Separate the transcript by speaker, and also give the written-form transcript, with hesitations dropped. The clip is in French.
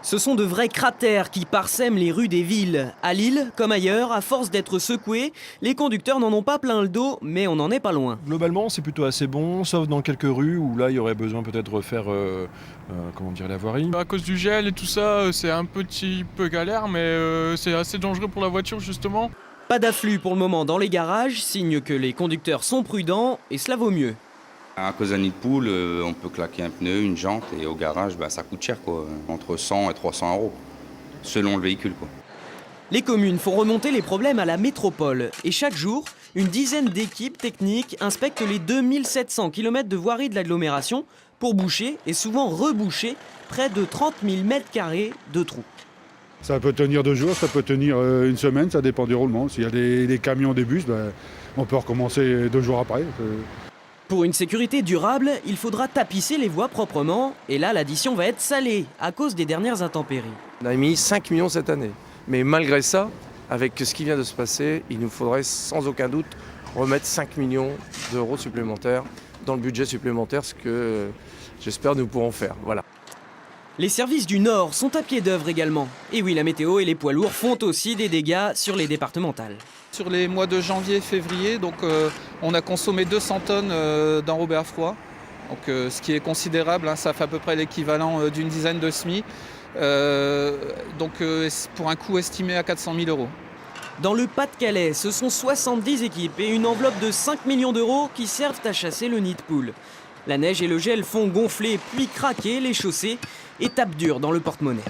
Speaker 1: Ce sont de vrais cratères qui parsèment les rues des villes. À Lille, comme ailleurs, à force d'être secoués, les conducteurs n'en ont pas plein le dos, mais on n'en est pas loin.
Speaker 2: Globalement, c'est plutôt assez bon, sauf dans quelques rues où là, il y aurait besoin peut-être de refaire la voirie.
Speaker 3: À cause du gel et tout ça, c'est un petit peu galère, mais c'est assez dangereux pour la voiture justement.
Speaker 1: Pas d'afflux pour le moment dans les garages, signe que les conducteurs sont prudents, et cela vaut mieux.
Speaker 4: À cause d'un nid de poule, on peut claquer un pneu, une jante, et au garage, ça coûte cher, quoi. Entre 100 et 300 euros, selon le véhicule, quoi.
Speaker 1: Les communes font remonter les problèmes à la métropole. Et chaque jour, une dizaine d'équipes techniques inspectent les 2700 km de voirie de l'agglomération pour boucher et souvent reboucher près de 30 000 m² de trous.
Speaker 5: Ça peut tenir 2 jours, ça peut tenir une semaine, ça dépend du roulement. S'il y a des camions, des bus, on peut recommencer 2 jours après.
Speaker 1: Pour une sécurité durable, il faudra tapisser les voies proprement. Et là, l'addition va être salée à cause des dernières intempéries.
Speaker 6: On a mis 5 millions cette année. Mais malgré ça, avec ce qui vient de se passer, il nous faudrait sans aucun doute remettre 5 millions d'euros supplémentaires dans le budget supplémentaire, ce que j'espère nous pourrons faire. Voilà.
Speaker 1: Les services du Nord sont à pied d'œuvre également. Et oui, la météo et les poids lourds font aussi des dégâts sur les départementales.
Speaker 7: Sur les mois de janvier et février, on a consommé 200 tonnes d'enrobé à froid, ce qui est considérable, ça fait à peu près l'équivalent d'une dizaine de SMIC, pour un coût estimé à 400 000 euros.
Speaker 1: Dans le Pas-de-Calais, ce sont 70 équipes et une enveloppe de 5 millions d'euros qui servent à chasser le nid de poule. La neige et le gel font gonfler puis craquer les chaussées, étape dure dans le porte-monnaie.